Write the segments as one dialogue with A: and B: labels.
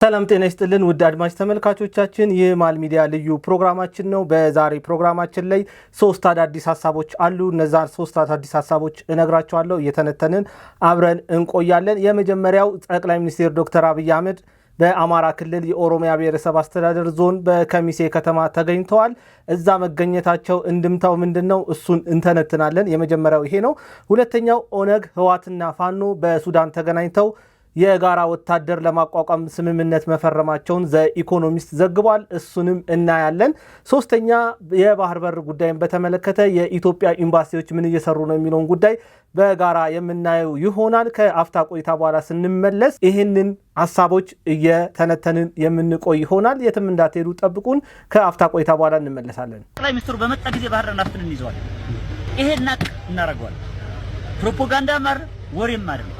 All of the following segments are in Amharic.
A: ሰላም ጤና ይስጥልን ውድ አድማጭ ተመልካቾቻችን የማል ሚዲያ ልዩ ፕሮግራማችን ነው። በዛሬ ፕሮግራማችን ላይ ሶስት አዳዲስ ሐሳቦች አሉ። እነዛን ሶስት አዳዲስ ሐሳቦች እነግራችኋለሁ። እየተነተንን አብረን እንቆያለን። የመጀመሪያው ጠቅላይ ሚኒስትር ዶክተር አብይ አህመድ በአማራ ክልል የኦሮሚያ ብሔረሰብ አስተዳደር ዞን በከሚሴ ከተማ ተገኝተዋል። እዛ መገኘታቸው እንድምታው ምንድነው? እሱን እንተነትናለን። የመጀመሪያው ይሄ ነው። ሁለተኛው ኦነግ ህዋትና ፋኖ በሱዳን ተገናኝተው የጋራ ወታደር ለማቋቋም ስምምነት መፈረማቸውን ዘኢኮኖሚስት ዘግቧል። እሱንም እናያለን። ሶስተኛ የባህር በር ጉዳይን በተመለከተ የኢትዮጵያ ኤምባሲዎች ምን እየሰሩ ነው የሚለውን ጉዳይ በጋራ የምናየው ይሆናል። ከአፍታ ቆይታ በኋላ ስንመለስ ይህንን ሐሳቦች እየተነተንን የምንቆይ ይሆናል። የትም እንዳትሄዱ ጠብቁን። ከአፍታ ቆይታ በኋላ እንመለሳለን።
B: ጠቅላይ ሚኒስትሩ በመጣ ጊዜ ባህር ዳር ናፍጥን እንይዘዋለን። ይሄን እናደርገዋለን። ፕሮፓጋንዳ ማር ወሬም አይደለም።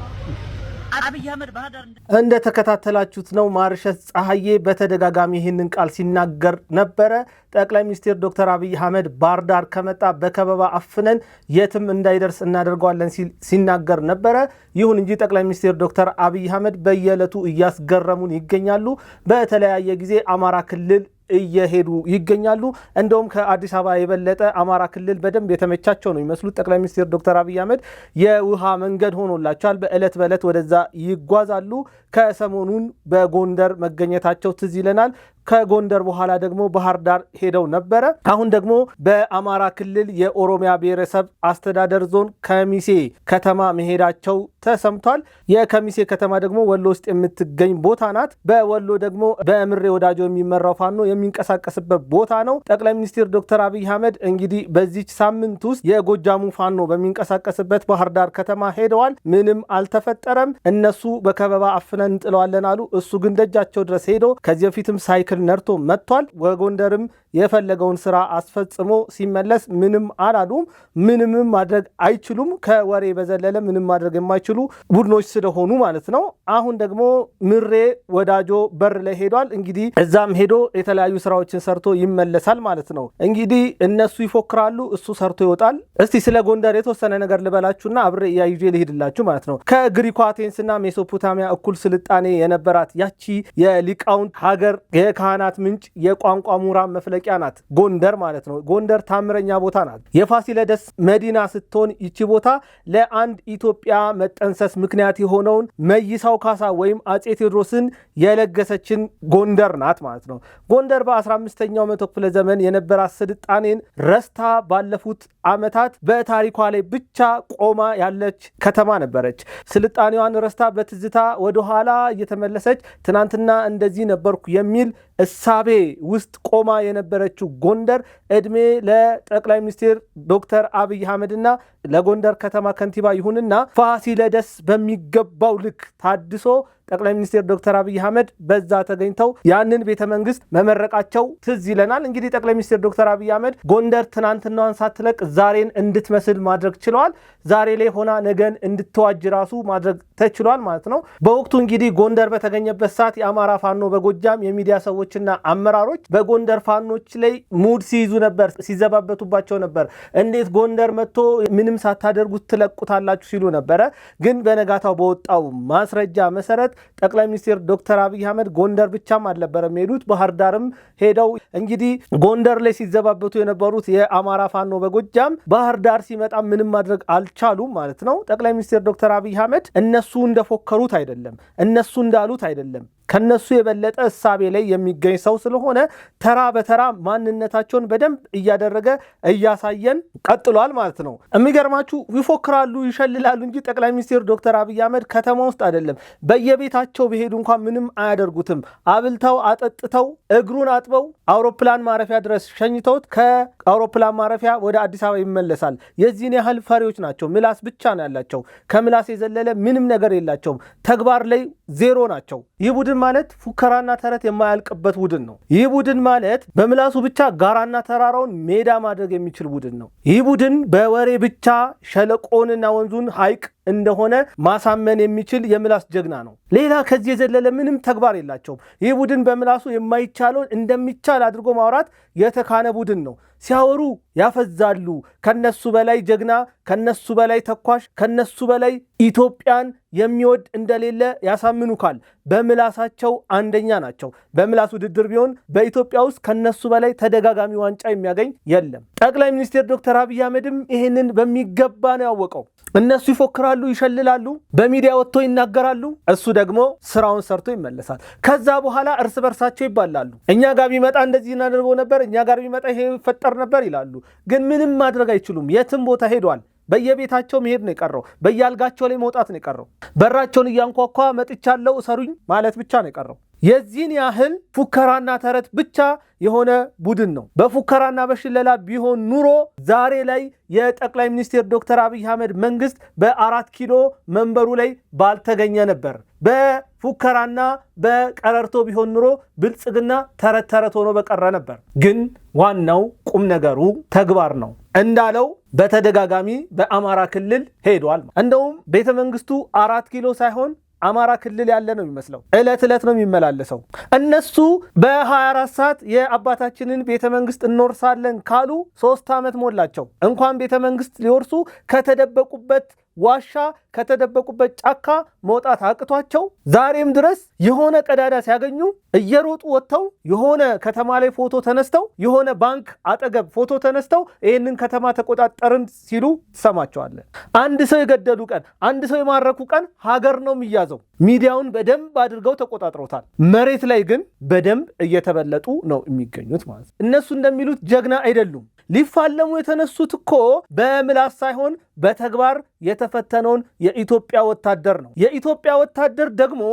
B: አብይ አህመድ ባህር ዳር
A: እንደተከታተላችሁት ነው። ማርሸት ፀሐዬ በተደጋጋሚ ይህንን ቃል ሲናገር ነበረ። ጠቅላይ ሚኒስትር ዶክተር አብይ አህመድ ባህር ዳር ከመጣ በከበባ አፍነን የትም እንዳይደርስ እናደርገዋለን ሲናገር ነበረ። ይሁን እንጂ ጠቅላይ ሚኒስትር ዶክተር አብይ አህመድ በየዕለቱ እያስገረሙን ይገኛሉ። በተለያየ ጊዜ አማራ ክልል እየሄዱ ይገኛሉ። እንደውም ከአዲስ አበባ የበለጠ አማራ ክልል በደንብ የተመቻቸው ነው የሚመስሉት። ጠቅላይ ሚኒስትር ዶክተር አብይ አህመድ የውሃ መንገድ ሆኖላቸዋል። በዕለት በዕለት ወደዛ ይጓዛሉ። ከሰሞኑን በጎንደር መገኘታቸው ትዝ ይለናል። ከጎንደር በኋላ ደግሞ ባህር ዳር ሄደው ነበረ። አሁን ደግሞ በአማራ ክልል የኦሮሚያ ብሔረሰብ አስተዳደር ዞን ከሚሴ ከተማ መሄዳቸው ተሰምቷል። የከሚሴ ከተማ ደግሞ ወሎ ውስጥ የምትገኝ ቦታ ናት። በወሎ ደግሞ በእምሬ ወዳጆ የሚመራው ፋኖ የሚንቀሳቀስበት ቦታ ነው። ጠቅላይ ሚኒስትር ዶክተር አብይ አህመድ እንግዲህ በዚች ሳምንት ውስጥ የጎጃሙ ፋኖ በሚንቀሳቀስበት ባህር ዳር ከተማ ሄደዋል። ምንም አልተፈጠረም። እነሱ በከበባ አፍነን እንጥለዋለን አሉ። እሱ ግን ደጃቸው ድረስ ሄዶ ከዚህ በፊትም ሳይክል ነርቶ መጥቷል። ወጎንደርም የፈለገውን ስራ አስፈጽሞ ሲመለስ ምንም አላሉም። ምንም ማድረግ አይችሉም። ከወሬ በዘለለ ምንም ማድረግ የማይችሉ ቡድኖች ስለሆኑ ማለት ነው። አሁን ደግሞ ምሬ ወዳጆ በር ላይ ሄዷል። እንግዲህ እዛም ሄዶ የተለያዩ ስራዎችን ሰርቶ ይመለሳል ማለት ነው። እንግዲህ እነሱ ይፎክራሉ፣ እሱ ሰርቶ ይወጣል። እስቲ ስለ ጎንደር የተወሰነ ነገር ልበላችሁና አብሬ እያይዤ ልሄድላችሁ ማለት ነው። ከግሪኩ አቴንስና ሜሶፖታሚያ እኩል ስልጣኔ የነበራት ያቺ የሊቃውንት ሀገር የካህናት ምንጭ የቋንቋ ምሁራን መፍለቂያ ናት ጎንደር ማለት ነው። ጎንደር ታምረኛ ቦታ ናት። የፋሲለደስ መዲና ስትሆን ይቺ ቦታ ለአንድ ኢትዮጵያ መጠንሰስ ምክንያት የሆነውን መይሳው ካሳ ወይም አጼ ቴዎድሮስን የለገሰችን ጎንደር ናት ማለት ነው። ጎንደር በ15ኛው መቶ ክፍለ ዘመን የነበራት ስልጣኔን ረስታ ባለፉት ዓመታት በታሪኳ ላይ ብቻ ቆማ ያለች ከተማ ነበረች። ስልጣኔዋን ረስታ በትዝታ ወደኋላ እየተመለሰች ትናንትና እንደዚህ ነበርኩ የሚል እሳቤ ውስጥ ቆማ የነበረችው ጎንደር እድሜ ለጠቅላይ ሚኒስትር ዶክተር አብይ አህመድና ለጎንደር ከተማ ከንቲባ ይሁንና ፋሲለደስ በሚገባው ልክ ታድሶ ጠቅላይ ሚኒስትር ዶክተር አብይ አህመድ በዛ ተገኝተው ያንን ቤተ መንግስት መመረቃቸው ትዝ ይለናል። እንግዲህ ጠቅላይ ሚኒስትር ዶክተር አብይ አህመድ ጎንደር ትናንትናዋን ሳትለቅ ዛሬን እንድትመስል ማድረግ ችለዋል። ዛሬ ላይ ሆና ነገን እንድትዋጅ ራሱ ማድረግ ተችሏል ማለት ነው። በወቅቱ እንግዲህ ጎንደር በተገኘበት ሰዓት የአማራ ፋኖ በጎጃም የሚዲያ ሰዎችና አመራሮች በጎንደር ፋኖች ላይ ሙድ ሲይዙ ነበር፣ ሲዘባበቱባቸው ነበር። እንዴት ጎንደር መጥቶ ምንም ሳታደርጉት ትለቁታላችሁ ሲሉ ነበረ። ግን በነጋታው በወጣው ማስረጃ መሰረት ጠቅላይ ሚኒስትር ዶክተር አብይ አህመድ ጎንደር ብቻም አልነበረም ሄዱት፣ ባህር ዳርም ሄደው እንግዲህ ጎንደር ላይ ሲዘባበቱ የነበሩት የአማራ ፋኖ በጎጃም ባህር ዳር ሲመጣ ምንም ማድረግ አልቻሉም ማለት ነው። ጠቅላይ ሚኒስትር ዶክተር አብይ አህመድ እነሱ እንደፎከሩት አይደለም፣ እነሱ እንዳሉት አይደለም። ከነሱ የበለጠ እሳቤ ላይ የሚገኝ ሰው ስለሆነ ተራ በተራ ማንነታቸውን በደንብ እያደረገ እያሳየን ቀጥሏል ማለት ነው። የሚገርማችሁ ይፎክራሉ፣ ይሸልላሉ እንጂ ጠቅላይ ሚኒስትር ዶክተር አብይ አህመድ ከተማ ውስጥ አይደለም በየቤታቸው ቢሄዱ እንኳን ምንም አያደርጉትም። አብልተው አጠጥተው እግሩን አጥበው አውሮፕላን ማረፊያ ድረስ ሸኝተውት ከአውሮፕላን ማረፊያ ወደ አዲስ አበባ ይመለሳል። የዚህን ያህል ፈሪዎች ናቸው። ምላስ ብቻ ነው ያላቸው። ከምላስ የዘለለ ምንም ነገር የላቸውም። ተግባር ላይ ዜሮ ናቸው። ይህ ቡድን ማለት ፉከራና ተረት የማያልቅበት ቡድን ነው። ይህ ቡድን ማለት በምላሱ ብቻ ጋራና ተራራውን ሜዳ ማድረግ የሚችል ቡድን ነው። ይህ ቡድን በወሬ ብቻ ሸለቆንና ወንዙን ሐይቅ እንደሆነ ማሳመን የሚችል የምላስ ጀግና ነው። ሌላ ከዚህ የዘለለ ምንም ተግባር የላቸውም። ይህ ቡድን በምላሱ የማይቻለውን እንደሚቻል አድርጎ ማውራት የተካነ ቡድን ነው። ሲያወሩ ያፈዛሉ። ከነሱ በላይ ጀግና፣ ከነሱ በላይ ተኳሽ፣ ከነሱ በላይ ኢትዮጵያን የሚወድ እንደሌለ ያሳምኑካል። በምላሳቸው አንደኛ ናቸው። በምላስ ውድድር ቢሆን በኢትዮጵያ ውስጥ ከነሱ በላይ ተደጋጋሚ ዋንጫ የሚያገኝ የለም። ጠቅላይ ሚኒስትር ዶክተር አብይ አህመድም ይህንን በሚገባ ነው ያወቀው። እነሱ ይፎክራሉ፣ ይሸልላሉ፣ በሚዲያ ወጥቶ ይናገራሉ። እሱ ደግሞ ስራውን ሰርቶ ይመለሳል። ከዛ በኋላ እርስ በርሳቸው ይባላሉ። እኛ ጋር ቢመጣ እንደዚህ እናደርገው ነበር፣ እኛ ጋር ቢመጣ ይሄ ይፈጠር ነበር ይላሉ። ግን ምንም ማድረግ አይችሉም። የትም ቦታ ሄዷል። በየቤታቸው መሄድ ነው የቀረው። በየአልጋቸው ላይ መውጣት ነው የቀረው። በራቸውን እያንኳኳ መጥቻለሁ እሰሩኝ ማለት ብቻ ነው የቀረው። የዚህን ያህል ፉከራና ተረት ብቻ የሆነ ቡድን ነው። በፉከራና በሽለላ ቢሆን ኑሮ ዛሬ ላይ የጠቅላይ ሚኒስትር ዶክተር አብይ አህመድ መንግስት በ4 ኪሎ መንበሩ ላይ ባልተገኘ ነበር። በፉከራና በቀረርቶ ቢሆን ኑሮ ብልጽግና ተረት ተረት ሆኖ በቀረ ነበር። ግን ዋናው ቁም ነገሩ ተግባር ነው። እንዳለው በተደጋጋሚ በአማራ ክልል ሄዷል። እንደውም ቤተ መንግስቱ 4 ኪሎ ሳይሆን አማራ ክልል ያለ ነው የሚመስለው። ዕለት ዕለት ነው የሚመላለሰው። እነሱ በ24 ሰዓት የአባታችንን ቤተ መንግስት እንወርሳለን ካሉ 3 ዓመት ሞላቸው። እንኳን ቤተ መንግስት ሊወርሱ ከተደበቁበት ዋሻ ከተደበቁበት ጫካ መውጣት አቅቷቸው ዛሬም ድረስ የሆነ ቀዳዳ ሲያገኙ እየሮጡ ወጥተው የሆነ ከተማ ላይ ፎቶ ተነስተው የሆነ ባንክ አጠገብ ፎቶ ተነስተው ይህንን ከተማ ተቆጣጠርን ሲሉ ትሰማቸዋለን። አንድ ሰው የገደሉ ቀን፣ አንድ ሰው የማረኩ ቀን ሀገር ነው የሚያዘው። ሚዲያውን በደንብ አድርገው ተቆጣጥሮታል። መሬት ላይ ግን በደንብ እየተበለጡ ነው የሚገኙት ማለት ነው። እነሱ እንደሚሉት ጀግና አይደሉም። ሊፋለሙ የተነሱት እኮ በምላስ ሳይሆን በተግባር የተፈተነውን የኢትዮጵያ ወታደር ነው። የኢትዮጵያ ወታደር ደግሞ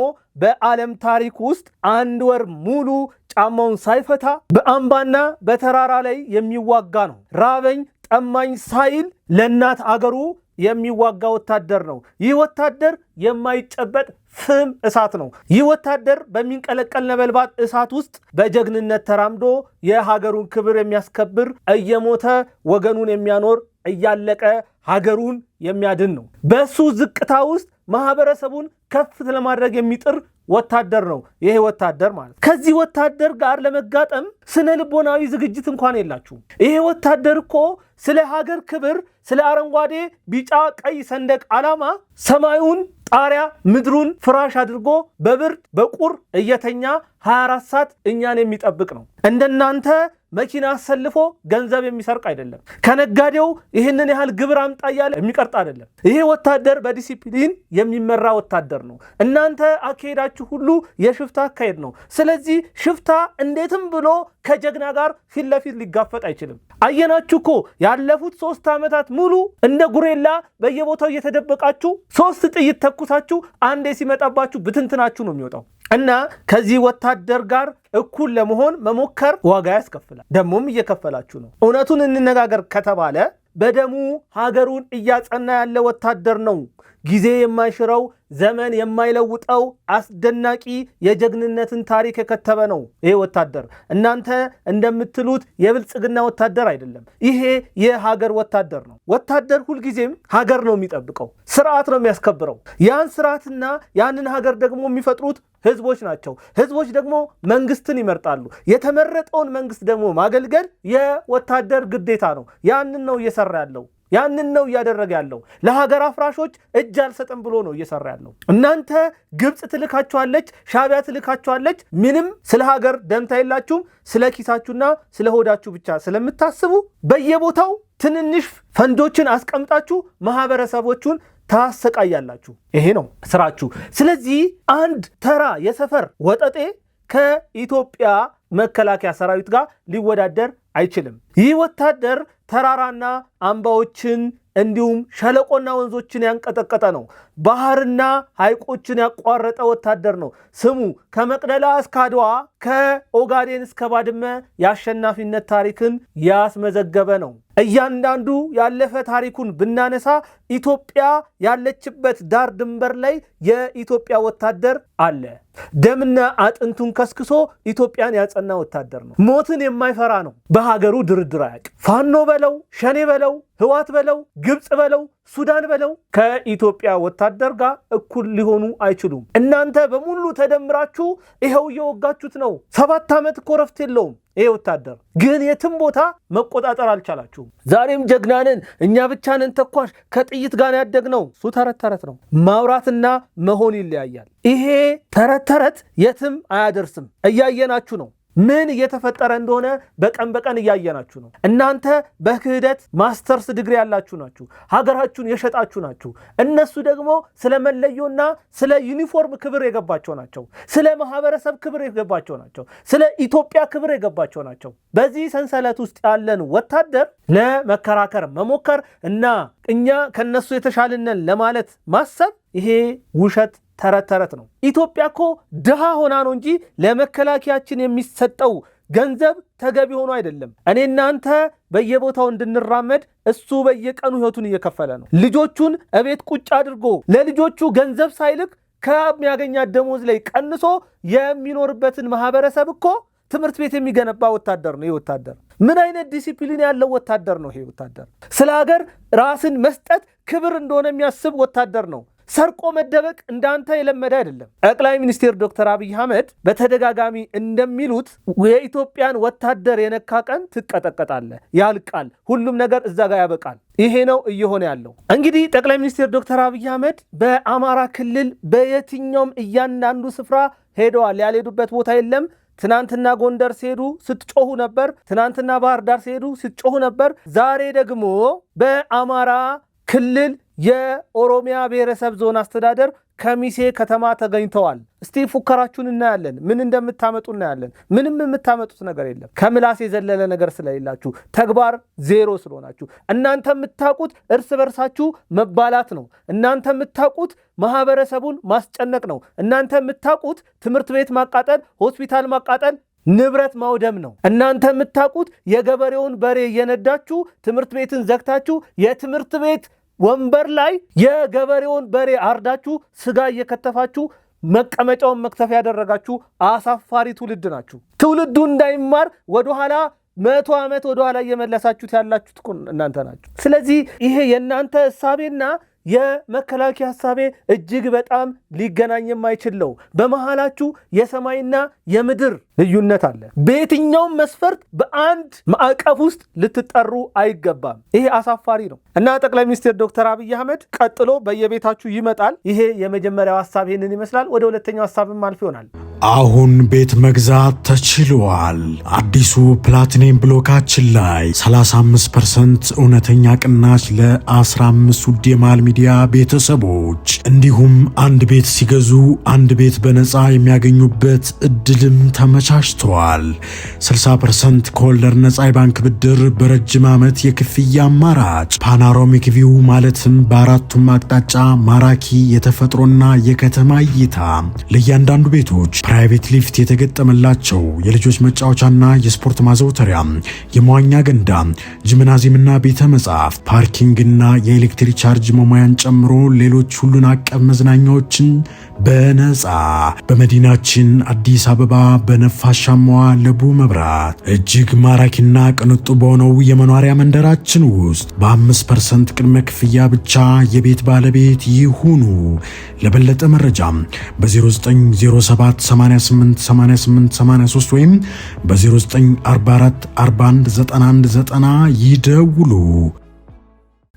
A: በዓለም ታሪክ ውስጥ 1 ወር ሙሉ ጫማውን ሳይፈታ በአምባና በተራራ ላይ የሚዋጋ ነው። ራበኝ ጠማኝ ሳይል ለእናት አገሩ የሚዋጋ ወታደር ነው። ይህ ወታደር የማይጨበጥ ፍም እሳት ነው። ይህ ወታደር በሚንቀለቀል ነበልባል እሳት ውስጥ በጀግንነት ተራምዶ የሀገሩን ክብር የሚያስከብር፣ እየሞተ ወገኑን የሚያኖር፣ እያለቀ ሀገሩን የሚያድን ነው። በሱ ዝቅታ ውስጥ ማህበረሰቡን ከፍ ለማድረግ የሚጥር ወታደር ነው ይሄ ወታደር ማለት። ከዚህ ወታደር ጋር ለመጋጠም ስነ ልቦናዊ ዝግጅት እንኳን የላችሁም። ይሄ ወታደር እኮ ስለ ሀገር ክብር፣ ስለ አረንጓዴ ቢጫ ቀይ ሰንደቅ ዓላማ ሰማዩን ጣሪያ ምድሩን ፍራሽ አድርጎ በብርድ በቁር እየተኛ 24 ሰዓት እኛን የሚጠብቅ ነው። እንደናንተ መኪና አሰልፎ ገንዘብ የሚሰርቅ አይደለም። ከነጋዴው ይህንን ያህል ግብር አምጣ እያለ የሚቀርጥ አይደለም። ይሄ ወታደር በዲሲፕሊን የሚመራ ወታደር ነው። እናንተ አካሄዳችሁ ሁሉ የሽፍታ አካሄድ ነው። ስለዚህ ሽፍታ እንዴትም ብሎ ከጀግና ጋር ፊት ለፊት ሊጋፈጥ አይችልም። አየናችሁ እኮ ያለፉት 3 ዓመታት ሙሉ እንደ ጉሬላ በየቦታው እየተደበቃችሁ 3 ጥይት ተኩሳችሁ አንዴ ሲመጣባችሁ ብትንትናችሁ ነው የሚወጣው። እና ከዚህ ወታደር ጋር እኩል ለመሆን መሞከር ዋጋ ያስከፍላል። ደሞም እየከፈላችሁ ነው። እውነቱን እንነጋገር ከተባለ በደሙ ሀገሩን እያጸና ያለ ወታደር ነው። ጊዜ የማይሽረው ዘመን የማይለውጠው አስደናቂ የጀግንነትን ታሪክ የከተበ ነው ይሄ ወታደር። እናንተ እንደምትሉት የብልጽግና ወታደር አይደለም። ይሄ የሀገር ወታደር ነው። ወታደር ሁልጊዜም ሀገር ነው የሚጠብቀው፣ ስርዓት ነው የሚያስከብረው። ያን ስርዓትና ያንን ሀገር ደግሞ የሚፈጥሩት ህዝቦች ናቸው። ህዝቦች ደግሞ መንግስትን ይመርጣሉ። የተመረጠውን መንግስት ደግሞ ማገልገል የወታደር ግዴታ ነው። ያንን ነው እየሰራ ያለው። ያንን ነው እያደረገ ያለው። ለሀገር አፍራሾች እጅ አልሰጥም ብሎ ነው እየሰራ ያለው። እናንተ ግብፅ ትልካችኋለች፣ ሻቢያ ትልካችኋለች። ምንም ስለ ሀገር ደምታ የላችሁም። ስለ ኪሳችሁና ስለ ሆዳችሁ ብቻ ስለምታስቡ በየቦታው ትንንሽ ፈንዶችን አስቀምጣችሁ ማህበረሰቦቹን ታሰቃያላችሁ። ይሄ ነው ስራችሁ። ስለዚህ አንድ ተራ የሰፈር ወጠጤ ከኢትዮጵያ መከላከያ ሰራዊት ጋር ሊወዳደር አይችልም። ይህ ወታደር ተራራና አምባዎችን እንዲሁም ሸለቆና ወንዞችን ያንቀጠቀጠ ነው። ባህርና ሐይቆችን ያቋረጠ ወታደር ነው። ስሙ ከመቅደላ እስከ አድዋ፣ ከኦጋዴን እስከ ባድመ የአሸናፊነት ታሪክን ያስመዘገበ ነው። እያንዳንዱ ያለፈ ታሪኩን ብናነሳ ኢትዮጵያ ያለችበት ዳር ድንበር ላይ የኢትዮጵያ ወታደር አለ። ደምና አጥንቱን ከስክሶ ኢትዮጵያን ያጸና ወታደር ነው። ሞትን የማይፈራ ነው። በሀገሩ ድርድር ድርድር አያውቅም። ፋኖ በለው ሸኔ በለው ህዋት በለው ግብፅ በለው ሱዳን በለው ከኢትዮጵያ ወታደር ጋር እኩል ሊሆኑ አይችሉም። እናንተ በሙሉ ተደምራችሁ ይሄው እየወጋችሁት ነው። 7 ዓመት እኮ ረፍት የለውም ይሄ ወታደር፣ ግን የትም ቦታ መቆጣጠር አልቻላችሁም። ዛሬም ጀግናንን እኛ ብቻንን ተኳሽ ከጥይት ጋር ያደግነው እሱ ተረት ነው። ማውራትና መሆን ይለያያል። ይሄ ተረት የትም አያደርስም። እያየናችሁ ነው። ምን እየተፈጠረ እንደሆነ በቀን በቀን እያየናችሁ ነው። እናንተ በክህደት ማስተርስ ዲግሪ ያላችሁ ናችሁ። ሀገራችሁን የሸጣችሁ ናችሁ። እነሱ ደግሞ ስለ መለዮና ስለ ዩኒፎርም ክብር የገባቸው ናቸው። ስለ ማህበረሰብ ክብር የገባቸው ናቸው። ስለ ኢትዮጵያ ክብር የገባቸው ናቸው። በዚህ ሰንሰለት ውስጥ ያለን ወታደር ለመከራከር መሞከር እና እኛ ከነሱ የተሻልነን ለማለት ማሰብ ይሄ ውሸት ተረት ነው። ኢትዮጵያ እኮ ድሃ ሆና ነው እንጂ ለመከላከያችን የሚሰጠው ገንዘብ ተገቢ ሆኖ አይደለም። እኔ እናንተ በየቦታው እንድንራመድ እሱ በየቀኑ ህይወቱን እየከፈለ ነው። ልጆቹን እቤት ቁጭ አድርጎ ለልጆቹ ገንዘብ ሳይልክ ከሚያገኛት ደሞዝ ላይ ቀንሶ የሚኖርበትን ማህበረሰብ እኮ ትምህርት ቤት የሚገነባ ወታደር ነው። ይሄ ወታደር ምን አይነት ዲሲፕሊን ያለው ወታደር ነው? ይሄ ወታደር ስለ ሀገር ራስን መስጠት ክብር እንደሆነ የሚያስብ ወታደር ነው። ሰርቆ መደበቅ እንዳንተ የለመደ አይደለም። ጠቅላይ ሚኒስትር ዶክተር አብይ አህመድ በተደጋጋሚ እንደሚሉት የኢትዮጵያን ወታደር የነካ ቀን ትቀጠቀጣለህ፣ ያልቃል፣ ሁሉም ነገር እዛ ጋር ያበቃል። ይሄ ነው እየሆነ ያለው። እንግዲህ ጠቅላይ ሚኒስትር ዶክተር አብይ አህመድ በአማራ ክልል በየትኛውም እያንዳንዱ ስፍራ ሄደዋል። ያልሄዱበት ቦታ የለም። ትናንትና ጎንደር ሲሄዱ ስትጮሁ ነበር። ትናንትና ባህር ዳር ሲሄዱ ስትጮሁ ነበር። ዛሬ ደግሞ በአማራ ክልል የኦሮሚያ ብሔረሰብ ዞን አስተዳደር ከሚሴ ከተማ ተገኝተዋል። እስቲ ፉከራችሁን እናያለን። ምን እንደምታመጡ እናያለን። ምንም የምታመጡት ነገር የለም። ከምላስ የዘለለ ነገር ስለሌላችሁ፣ ተግባር ዜሮ ስለሆናችሁ። እናንተ የምታውቁት እርስ በርሳችሁ መባላት ነው። እናንተ የምታውቁት ማህበረሰቡን ማስጨነቅ ነው። እናንተ የምታውቁት ትምህርት ቤት ማቃጠል፣ ሆስፒታል ማቃጠል፣ ንብረት ማውደም ነው። እናንተ የምታውቁት የገበሬውን በሬ እየነዳችሁ ትምህርት ቤትን ዘግታችሁ የትምህርት ቤት ወንበር ላይ የገበሬውን በሬ አርዳችሁ ስጋ እየከተፋችሁ መቀመጫውን መክተፍ ያደረጋችሁ አሳፋሪ ትውልድ ናችሁ። ትውልዱ እንዳይማር ወደኋላ 100 ዓመት ወደኋላ እየመለሳችሁት ያላችሁት እናንተ ናችሁ። ስለዚህ ይሄ የእናንተ እሳቤና የመከላከያ ሐሳቤ እጅግ በጣም ሊገናኝ የማይችል ነው። በመሃላችሁ የሰማይና የምድር ልዩነት አለ። በየትኛውም መስፈርት በአንድ ማዕቀፍ ውስጥ ልትጠሩ አይገባም። ይሄ አሳፋሪ ነው እና ጠቅላይ ሚኒስትር ዶክተር አብይ አህመድ ቀጥሎ በየቤታችሁ ይመጣል። ይሄ የመጀመሪያው ሐሳብ ይሄንን ይመስላል። ወደ ሁለተኛው ሐሳብም አልፍ ይሆናል።
C: አሁን ቤት መግዛት ተችሏል። አዲሱ ፕላቲኒየም ብሎካችን ላይ 35% እውነተኛ ቅናሽ ለ15 ውድ የማል ሚዲያ ቤተሰቦች እንዲሁም አንድ ቤት ሲገዙ አንድ ቤት በነፃ የሚያገኙበት እድልም ተመቻችተዋል። 60% ከወለድ ነፃ የባንክ ብድር በረጅም ዓመት የክፍያ አማራጭ፣ ፓናሮሚክ ቪው ማለትም በአራቱም አቅጣጫ ማራኪ የተፈጥሮና የከተማ እይታ፣ ለእያንዳንዱ ቤቶች ፕራይቬት ሊፍት የተገጠመላቸው የልጆች መጫወቻና የስፖርት ማዘውተሪያ፣ የመዋኛ ገንዳ፣ ጂምናዚየምና ቤተ መጻሕፍት፣ ፓርኪንግና የኤሌክትሪክ ቻርጅ መሙያን ጨምሮ ሌሎች ሁሉን አቀፍ መዝናኛዎችን በነፃ በመዲናችን አዲስ አበባ በነፋሻማዋ ለቡ መብራት እጅግ ማራኪና ቅንጡ በሆነው የመኖሪያ መንደራችን ውስጥ በ5% ቅድመ ክፍያ ብቻ የቤት ባለቤት ይሁኑ። ለበለጠ መረጃ በ0907 888883 ወይም በ0944 41 9190 ይደውሉ።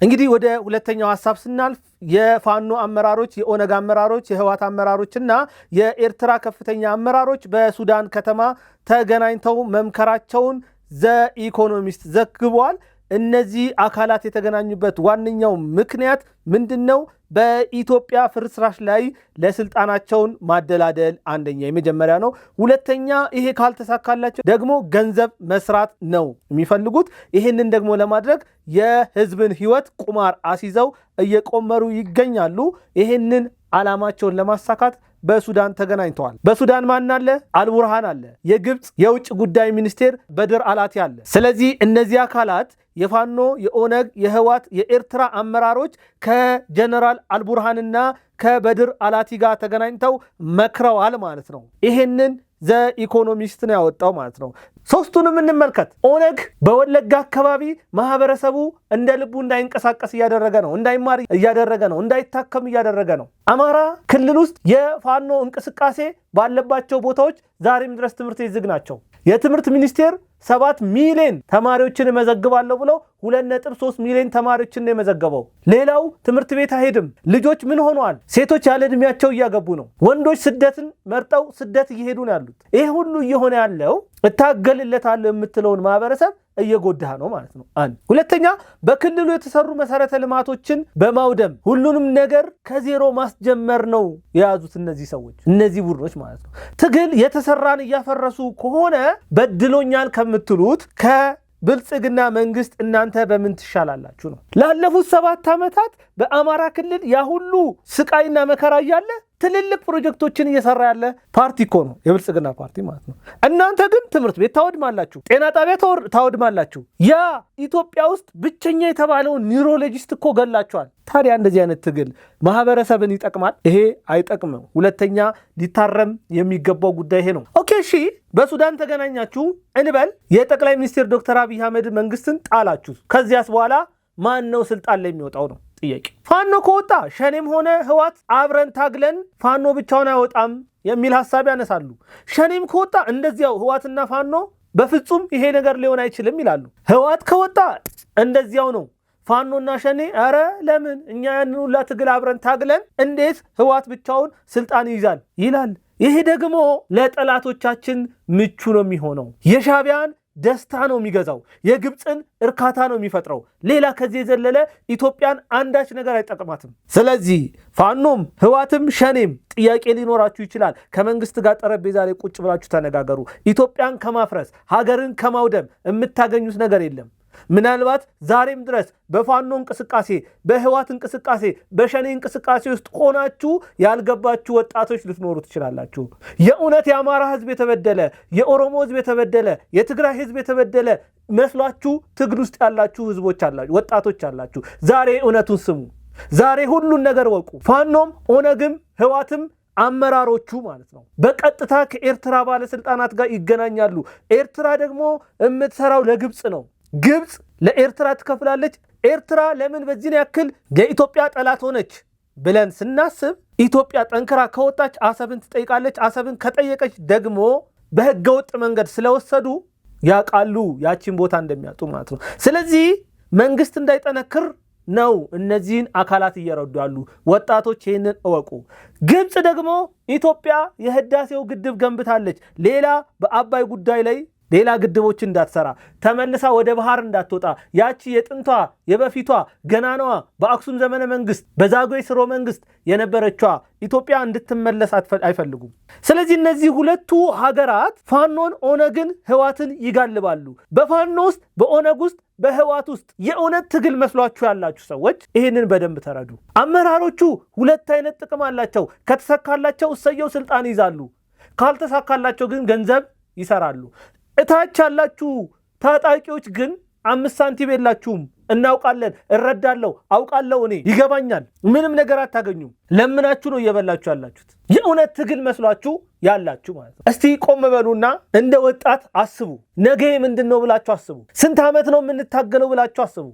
A: እንግዲህ ወደ ሁለተኛው ሐሳብ ስናልፍ የፋኖ አመራሮች፣ የኦነግ አመራሮች፣ የህዋት አመራሮችና የኤርትራ ከፍተኛ አመራሮች በሱዳን ከተማ ተገናኝተው መምከራቸውን ዘ ኢኮኖሚስት ዘግቧል። እነዚህ አካላት የተገናኙበት ዋነኛው ምክንያት ምንድነው? በኢትዮጵያ ፍርስራሽ ላይ ለስልጣናቸውን ማደላደል አንደኛ የመጀመሪያ ነው። ሁለተኛ ይሄ ካልተሳካላቸው ደግሞ ገንዘብ መስራት ነው የሚፈልጉት። ይሄንን ደግሞ ለማድረግ የህዝብን ህይወት ቁማር አስይዘው እየቆመሩ ይገኛሉ። ይሄንን ዓላማቸውን ለማሳካት በሱዳን ተገናኝተዋል። በሱዳን ማን አለ? አልቡርሃን አለ። የግብፅ የውጭ ጉዳይ ሚኒስቴር በድር አላቲ አለ። ስለዚህ እነዚህ አካላት የፋኖ፣ የኦነግ፣ የህዋት፣ የኤርትራ አመራሮች ከጀነራል አልቡርሃንና ከበድር አላቲ ጋር ተገናኝተው መክረዋል ማለት ነው። ይሄንን ዘ ኢኮኖሚስት ነው ያወጣው ማለት ነው። ሶስቱንም እንመልከት። ኦነግ በወለጋ አካባቢ ማህበረሰቡ እንደ ልቡ እንዳይንቀሳቀስ እያደረገ ነው፣ እንዳይማር እያደረገ ነው፣ እንዳይታከም እያደረገ ነው። አማራ ክልል ውስጥ የፋኖ እንቅስቃሴ ባለባቸው ቦታዎች ዛሬም ድረስ ትምህርት ቤት ዝግ ናቸው። የትምህርት ሚኒስቴር 7 ሚሊዮን ተማሪዎችን መዘግባለሁ ብለው 2.3 ሚሊዮን ተማሪዎችን ነው የመዘገበው። ሌላው ትምህርት ቤት አይሄድም። ልጆች ምን ሆነዋል? ሴቶች ያለ ዕድሜያቸው እያገቡ ነው። ወንዶች ስደትን መርጠው ስደት እየሄዱ ነው ያሉት። ይሄ ሁሉ እየሆነ ያለው እታገልለታለሁ የምትለውን ማህበረሰብ እየጎዳህ ነው ማለት ነው። አንድ ሁለተኛ፣ በክልሉ የተሰሩ መሰረተ ልማቶችን በማውደም ሁሉንም ነገር ከዜሮ ማስጀመር ነው የያዙት እነዚህ ሰዎች፣ እነዚህ ቡድኖች ማለት ነው። ትግል የተሰራን እያፈረሱ ከሆነ በድሎኛል ከምትሉት ብልጽግና መንግስት እናንተ በምን ትሻላላችሁ ነው? ላለፉት 7 ዓመታት በአማራ ክልል ያ ሁሉ ስቃይና መከራ እያለ ትልልቅ ፕሮጀክቶችን እየሰራ ያለ ፓርቲ እኮ ነው የብልጽግና ፓርቲ ማለት ነው። እናንተ ግን ትምህርት ቤት ታወድማላችሁ፣ ጤና ጣቢያ ታወድማላችሁ። ያ ኢትዮጵያ ውስጥ ብቸኛ የተባለውን ኒውሮሎጂስት እኮ ገላችኋል። ታዲያ እንደዚህ አይነት ትግል ማህበረሰብን ይጠቅማል? ይሄ አይጠቅምም። ሁለተኛ ሊታረም የሚገባው ጉዳይ ይሄ ነው። ኦኬ እሺ፣ በሱዳን ተገናኛችሁ እንበል። የጠቅላይ ሚኒስትር ዶክተር አብይ አህመድ መንግስትን ጣላችሁ። ከዚያስ በኋላ ማን ነው ስልጣን ላይ የሚወጣው ነው ጥያቄ። ፋኖ ከወጣ ሸኔም ሆነ ህዋት አብረን ታግለን ፋኖ ብቻውን አይወጣም የሚል ሐሳብ ያነሳሉ። ሸኔም ከወጣ እንደዚያው ህዋትና ፋኖ በፍጹም ይሄ ነገር ሊሆን አይችልም ይላሉ። ህዋት ከወጣ እንደዚያው ነው። ፋኖና ሸኔ አረ ለምን እኛ ያንን ሁላ ትግል አብረን ታግለን እንዴት ህዋት ብቻውን ስልጣን ይይዛል ይላል። ይሄ ደግሞ ለጠላቶቻችን ምቹ ነው የሚሆነው። የሻዕቢያን ደስታ ነው የሚገዛው፣ የግብፅን እርካታ ነው የሚፈጥረው። ሌላ ከዚህ የዘለለ ኢትዮጵያን አንዳች ነገር አይጠቅማትም። ስለዚህ ፋኖም ህዋትም ሸኔም ጥያቄ ሊኖራችሁ ይችላል። ከመንግስት ጋር ጠረጴዛ ላይ ቁጭ ብላችሁ ተነጋገሩ። ኢትዮጵያን ከማፍረስ ሀገርን ከማውደም የምታገኙት ነገር የለም። ምናልባት ዛሬም ድረስ በፋኖ እንቅስቃሴ፣ በህዋት እንቅስቃሴ፣ በሸኔ እንቅስቃሴ ውስጥ ሆናችሁ ያልገባችሁ ወጣቶች ልትኖሩ ትችላላችሁ። የእውነት የአማራ ህዝብ የተበደለ፣ የኦሮሞ ህዝብ የተበደለ፣ የትግራይ ህዝብ የተበደለ መስሏችሁ ትግል ውስጥ ያላችሁ ህዝቦች አላችሁ፣ ወጣቶች አላችሁ። ዛሬ እውነቱን ስሙ። ዛሬ ሁሉን ነገር ወቁ። ፋኖም ኦነግም ህዋትም አመራሮቹ ማለት ነው በቀጥታ ከኤርትራ ባለስልጣናት ጋር ይገናኛሉ። ኤርትራ ደግሞ የምትሰራው ለግብፅ ነው። ግብፅ ለኤርትራ ትከፍላለች። ኤርትራ ለምን በዚህ ያክል የኢትዮጵያ ጠላት ሆነች ብለን ስናስብ ኢትዮጵያ ጠንክራ ከወጣች አሰብን ትጠይቃለች። አሰብን ከጠየቀች ደግሞ በህገወጥ መንገድ ስለወሰዱ ያቃሉ ያቺን ቦታ እንደሚያጡ ማለት ነው። ስለዚህ መንግስት እንዳይጠነክር ነው እነዚህን አካላት እየረዱ ያሉ። ወጣቶች ይህንን እወቁ። ግብፅ ደግሞ ኢትዮጵያ የህዳሴው ግድብ ገንብታለች። ሌላ በአባይ ጉዳይ ላይ ሌላ ግድቦች እንዳትሰራ፣ ተመልሳ ወደ ባህር እንዳትወጣ፣ ያቺ የጥንቷ የበፊቷ ገናናዋ በአክሱም ዘመነ መንግስት በዛጉዌ ሥርወ መንግስት የነበረችዋ ኢትዮጵያ እንድትመለስ አይፈልጉም። ስለዚህ እነዚህ ሁለቱ ሀገራት ፋኖን፣ ኦነግን፣ ህዋትን ይጋልባሉ። በፋኖ ውስጥ፣ በኦነግ ውስጥ፣ በህዋት ውስጥ የእውነት ትግል መስሏችሁ ያላችሁ ሰዎች ይህንን በደንብ ተረዱ። አመራሮቹ ሁለት አይነት ጥቅም አላቸው። ከተሳካላቸው እሰየው ስልጣን ይዛሉ፣ ካልተሳካላቸው ግን ገንዘብ ይሰራሉ። እታች ያላችሁ ታጣቂዎች ግን 5 ሳንቲም የላችሁም። እናውቃለን፣ እረዳለሁ፣ አውቃለሁ፣ እኔ ይገባኛል። ምንም ነገር አታገኙም። ለምናችሁ ነው እየበላችሁ ያላችሁት። የእውነት ትግል መስሏችሁ ያላችሁ ማለት ነው። እስቲ ቆም በሉና እንደ ወጣት አስቡ። ነገ ምንድን ነው ብላችሁ አስቡ። ስንት ዓመት ነው የምንታገለው ብላችሁ አስቡ።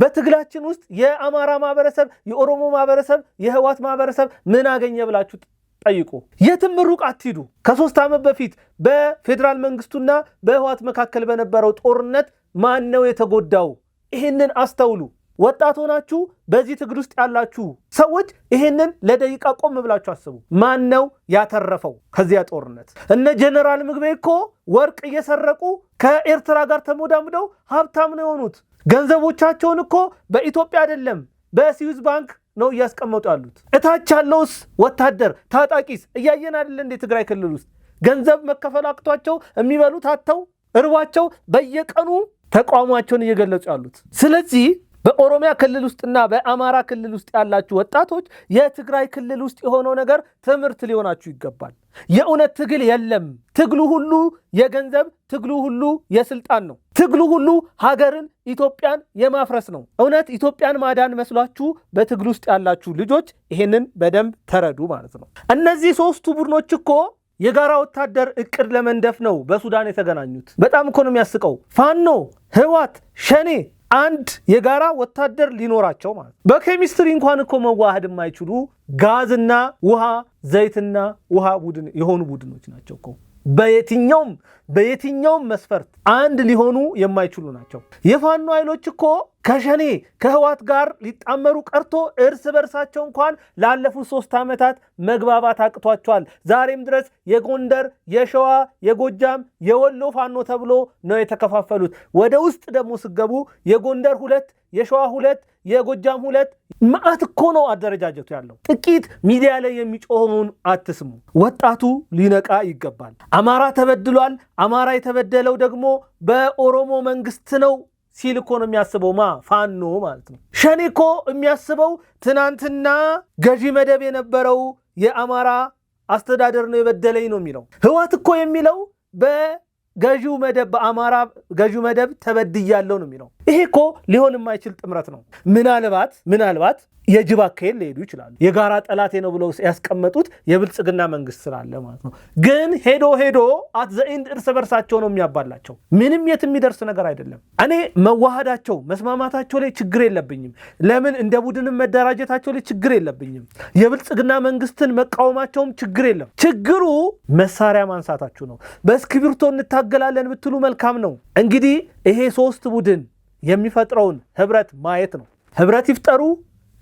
A: በትግላችን ውስጥ የአማራ ማህበረሰብ፣ የኦሮሞ ማህበረሰብ፣ የህዋት ማህበረሰብ ምን አገኘ ብላችሁ ጠይቁ። የትም ሩቅ አትሂዱ። ከ3 ዓመት በፊት በፌዴራል መንግስቱና በህዋት መካከል በነበረው ጦርነት ማን ነው የተጎዳው? ይህንን አስተውሉ። ወጣት ሆናችሁ በዚህ ትግል ውስጥ ያላችሁ ሰዎች ይህንን ለደቂቃ ቆም ብላችሁ አስቡ። ማን ነው ያተረፈው ከዚያ ጦርነት? እነ ጀነራል ምግቤ እኮ ወርቅ እየሰረቁ ከኤርትራ ጋር ተሞዳምደው ሀብታም ነው የሆኑት። ገንዘቦቻቸውን እኮ በኢትዮጵያ አይደለም በስዊዝ ባንክ ነው እያስቀመጡ ያሉት። እታች ያለውስ ወታደር ታጣቂስ እያየን አይደል እንዴ? ትግራይ ክልል ውስጥ ገንዘብ መከፈል አቅቷቸው የሚበሉት አጥተው እርቧቸው በየቀኑ ተቃውሟቸውን እየገለጹ ያሉት። ስለዚህ በኦሮሚያ ክልል ውስጥና በአማራ ክልል ውስጥ ያላችሁ ወጣቶች የትግራይ ክልል ውስጥ የሆነው ነገር ትምህርት ሊሆናችሁ ይገባል። የእውነት ትግል የለም። ትግሉ ሁሉ የገንዘብ፣ ትግሉ ሁሉ የስልጣን ነው። ትግሉ ሁሉ ሀገርን ኢትዮጵያን የማፍረስ ነው። እውነት ኢትዮጵያን ማዳን መስሏችሁ በትግል ውስጥ ያላችሁ ልጆች ይሄንን በደንብ ተረዱ ማለት ነው። እነዚህ 3ቱ ቡድኖች እኮ የጋራ ወታደር እቅድ ለመንደፍ ነው በሱዳን የተገናኙት። በጣም እኮ ነው የሚያስቀው። ፋኖ፣ ህወሓት፣ ሸኔ አንድ የጋራ ወታደር ሊኖራቸው ማለት በኬሚስትሪ እንኳን እኮ መዋሃድ የማይችሉ ጋዝና ውሃ፣ ዘይትና ውሃ ቡድን የሆኑ ቡድኖች ናቸው እኮ። በየትኛውም መስፈርት አንድ ሊሆኑ የማይችሉ ናቸው። የፋኖ ኃይሎች እኮ ከሸኔ ከህወሓት ጋር ሊጣመሩ ቀርቶ እርስ በርሳቸው እንኳን ላለፉት 3 ዓመታት መግባባት አቅቷቸዋል። ዛሬም ድረስ የጎንደር፣ የሸዋ፣ የጎጃም፣ የወሎ ፋኖ ተብሎ ነው የተከፋፈሉት። ወደ ውስጥ ደግሞ ስገቡ የጎንደር 2፣ የሸዋ 2፣ የጎጃም 2 ማአት እኮ ነው አደረጃጀቱ ያለው። ጥቂት ሚዲያ ላይ የሚጮኸውን አትስሙ። ወጣቱ ሊነቃ ይገባል። አማራ ተበድሏል። አማራ የተበደለው ደግሞ በኦሮሞ መንግስት ነው ሲል እኮ ነው የሚያስበው ፋኖ ማለት ነው። ሸኔ እኮ የሚያስበው ትናንትና ገዢ መደብ የነበረው የአማራ አስተዳደር ነው የበደለኝ ነው የሚለው። ህወሓት እኮ የሚለው በገዢው መደብ በአማራ ገዢው መደብ ተበድያለሁ ነው የሚለው። ይሄ እኮ ሊሆን የማይችል ጥምረት ነው። ምናልባት የጅብ አካሄድ ሊሄዱ ይችላሉ። የጋራ ጠላቴ ነው ብለው ያስቀመጡት የብልጽግና መንግስት ስላለ ማለት ነው። ግን ሄዶ አት ዘ ኤንድ እርስ በርሳቸው ነው የሚያባላቸው። ምንም የት የሚደርስ ነገር አይደለም። እኔ መዋሃዳቸው መስማማታቸው ላይ ችግር የለብኝም። ለምን እንደ ቡድንም መደራጀታቸው ላይ ችግር የለብኝም። የብልጽግና መንግስትን መቃወማቸውም ችግር የለም። ችግሩ መሳሪያ ማንሳታችሁ ነው። በእስክሪብቶ እንታገላለን ብትሉ መልካም ነው። እንግዲህ ይሄ 3 ቡድን የሚፈጥረውን ህብረት ማየት ነው። ህብረት ይፍጠሩ።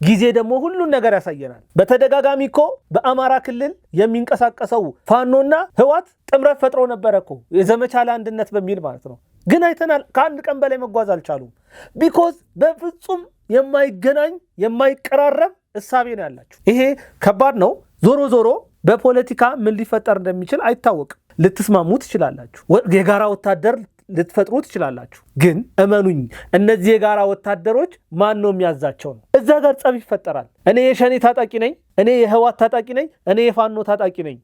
A: ጊዜ ደግሞ ሁሉን ነገር ያሳየናል። በተደጋጋሚ እኮ በአማራ ክልል የሚንቀሳቀሰው ፋኖና ህወሓት ጥምረት ፈጥሮ ነበረ እኮ የዘመቻ ለአንድነት በሚል ማለት ነው። ግን አይተናል፣ ከአንድ ቀን በላይ መጓዝ አልቻሉም። ቢኮዝ በፍጹም የማይገናኝ የማይቀራረብ እሳቤ ነው ያላቸው። ይሄ ከባድ ነው። ዞሮ በፖለቲካ ምን ሊፈጠር እንደሚችል አይታወቅም። ልትስማሙ ትችላላችሁ፣ የጋራ ወታደር ልትፈጥሩ ትችላላችሁ። ግን እመኑኝ እነዚህ የጋራ ወታደሮች ማን ነው የሚያዛቸው ነው። እዛ ጋር ጸብ ይፈጠራል። እኔ የሸኔ ታጣቂ ነኝ፣ እኔ የህወሓት ታጣቂ ነኝ፣ እኔ የፋኖ ታጣቂ ነኝ።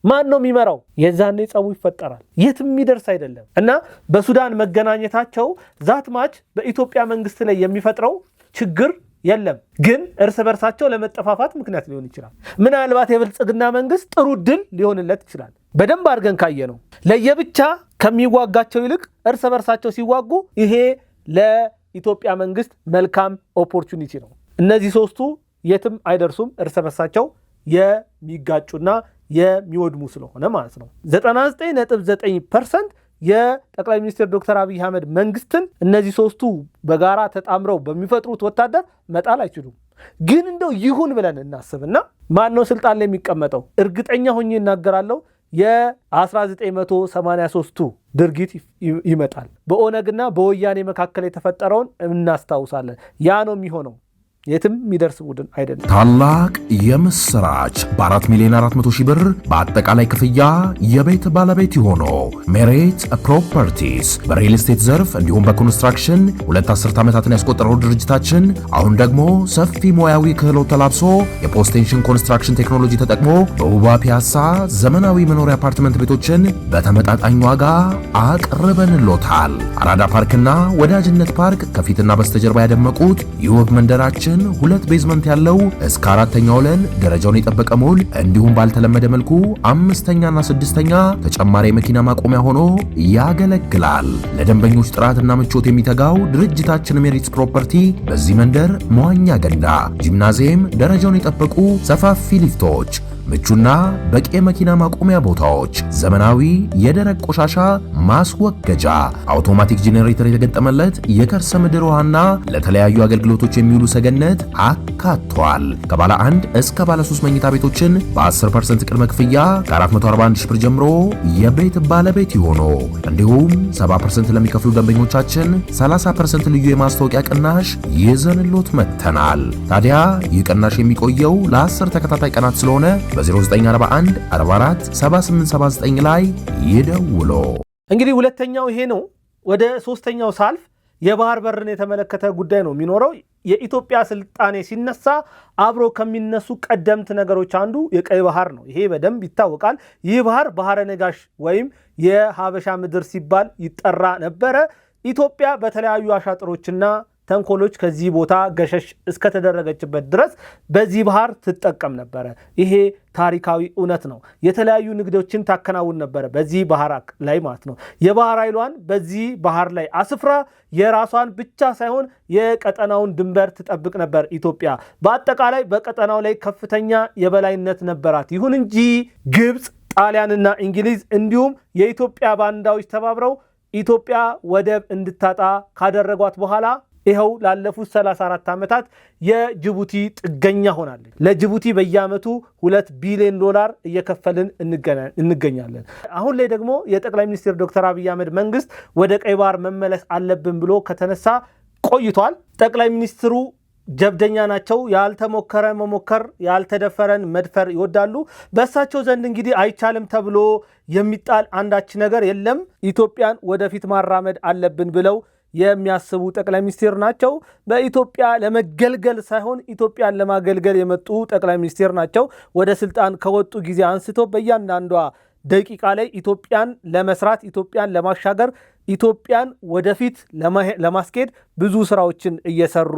A: ማን ነው የሚመራው? የዛኔ ጸቡ ይፈጠራል። የትም የሚደርስ አይደለም። እና በሱዳን መገናኘታቸው ዛትማች በኢትዮጵያ መንግስት ላይ የሚፈጥረው ችግር የለም። ግን እርስ በርሳቸው ለመጠፋፋት ምክንያት ሊሆን ይችላል። ምናልባት የብልጽግና መንግስት ጥሩ ድል ሊሆንለት ይችላል። በደንብ አድርገን ካየ ነው ለየብቻ ከሚዋጋቸው ይልቅ እርስ በርሳቸው ሲዋጉ ይሄ ለኢትዮጵያ መንግስት መልካም ኦፖርቹኒቲ ነው። እነዚህ 3ቱ የትም አይደርሱም፣ እርስ በርሳቸው የሚጋጩና የሚወድሙ ስለሆነ ማለት ነው። 99.9% የጠቅላይ ሚኒስትር ዶክተር አብይ አህመድ መንግስትን እነዚህ 3ቱ በጋራ ተጣምረው በሚፈጥሩት ወታደር መጣል አይችሉም። ግን እንደው ይሁን ብለን እናስብና ማን ነው ስልጣን ላይ የሚቀመጠው? እርግጠኛ ሆኜ እናገራለሁ የ1983ቱ ድርጊት ይመጣል። በኦነግና በወያኔ መካከል የተፈጠረውን እናስታውሳለን። ያ ነው የሚሆነው። የትም የሚደርስ ቡድን አይደለም።
D: ታላቅ የምስራች! በ4,400,000 ብር በአጠቃላይ ክፍያ የቤት ባለቤት የሆኑ ሜሪት ፕሮፐርቲስ በሪል ስቴት ዘርፍ እንዲሁም በኮንስትራክሽን 2 አስርት ዓመታትን ያስቆጠረው ድርጅታችን አሁን ደግሞ ሰፊ ሙያዊ ክህሎት ተላብሶ የፖስቴንሽን ኮንስትራክሽን ቴክኖሎጂ ተጠቅሞ በውባ ፒያሳ ዘመናዊ መኖሪያ አፓርትመንት ቤቶችን በተመጣጣኝ ዋጋ አቅርበንሎታል። አራዳ ፓርክና ወዳጅነት ፓርክ ከፊትና በስተጀርባ ያደመቁት የውብ መንደራችን 2 ቤዝመንት ያለው እስከ 4ኛ ወለል ደረጃውን የጠበቀ ሞል እንዲሁም ባልተለመደ መልኩ 5ኛና 6ኛ ተጨማሪ የመኪና ማቆሚያ ሆኖ ያገለግላል። ለደንበኞች ጥራትና ምቾት የሚተጋው ድርጅታችን ሜሪትስ ፕሮፐርቲ በዚህ መንደር መዋኛ ገንዳ፣ ጂምናዚየም፣ ደረጃውን የጠበቁ ሰፋፊ ሊፍቶች፣ ምቹና በቂ የመኪና ማቆሚያ ቦታዎች፣ ዘመናዊ የደረቅ ቆሻሻ ማስወገጃ፣ አውቶማቲክ ጄኔሬተር የተገጠመለት የከርሰ ምድር ውሃና ለተለያዩ አገልግሎቶች የሚውሉ ሰገነት አካቷል። ከባለ 1 እስከ ባለ 3 መኝታ ቤቶችን በ10% ቅድመ ክፍያ ከ441,000 ብር ጀምሮ የቤት ባለቤት ይሆኑ። እንዲሁም 70% ለሚከፍሉ ደንበኞቻችን 30% ልዩ የማስታወቂያ ቅናሽ ይዘንሎት መጥተናል። ታዲያ ይህ ቅናሽ የሚቆየው ለ10 ተከታታይ ቀናት ስለሆነ በ0941 44 7879 ላይ ይደውሉ።
A: እንግዲህ ሁለተኛው ይሄ ነው። ወደ 3ኛው ሳልፍ የባህር በርን የተመለከተ ጉዳይ ነው የሚኖረው። የኢትዮጵያ ስልጣኔ ሲነሳ አብሮ ከሚነሱ ቀደምት ነገሮች አንዱ የቀይ ባህር ነው። ይሄ በደንብ ይታወቃል። ይህ ባህር ባህረ ነጋሽ ወይም የሀበሻ ምድር ሲባል ይጠራ ነበረ። ኢትዮጵያ በተለያዩ አሻጥሮችና ተንኮሎች ከዚህ ቦታ ገሸሽ እስከተደረገችበት ድረስ በዚህ ባህር ትጠቀም ነበረ። ይሄ ታሪካዊ እውነት ነው። የተለያዩ ንግዶችን ታከናውን ነበረ በዚህ ባህር ላይ ማለት ነው። የባህር ኃይሏን በዚህ ባህር ላይ አስፍራ የራሷን ብቻ ሳይሆን የቀጠናውን ድንበር ትጠብቅ ነበር ኢትዮጵያ። በአጠቃላይ በቀጠናው ላይ ከፍተኛ የበላይነት ነበራት። ይሁን እንጂ ግብፅ፣ ጣሊያንና እንግሊዝ እንዲሁም የኢትዮጵያ ባንዳዎች ተባብረው ኢትዮጵያ ወደብ እንድታጣ ካደረጓት በኋላ ይኸው ላለፉት 34 ዓመታት የጅቡቲ ጥገኛ ሆናለች። ለጅቡቲ በየዓመቱ $2 ቢሊዮን እየከፈልን እንገኛለን። አሁን ላይ ደግሞ የጠቅላይ ሚኒስትር ዶክተር አብይ አህመድ መንግስት ወደ ቀይ ባህር መመለስ አለብን ብሎ ከተነሳ ቆይቷል። ጠቅላይ ሚኒስትሩ ጀብደኛ ናቸው። ያልተሞከረ መሞከር፣ ያልተደፈረን መድፈር ይወዳሉ። በእሳቸው ዘንድ እንግዲህ አይቻልም ተብሎ የሚጣል አንዳች ነገር የለም። ኢትዮጵያን ወደፊት ማራመድ አለብን ብለው የሚያስቡ ጠቅላይ ሚኒስትር ናቸው። በኢትዮጵያ ለመገልገል ሳይሆን ኢትዮጵያን ለማገልገል የመጡ ጠቅላይ ሚኒስትር ናቸው። ወደ ስልጣን ከወጡ ጊዜ አንስቶ በእያንዳንዷ ደቂቃ ላይ ኢትዮጵያን ለመስራት፣ ኢትዮጵያን ለማሻገር፣ ኢትዮጵያን ወደፊት ለማስኬድ ብዙ ስራዎችን እየሰሩ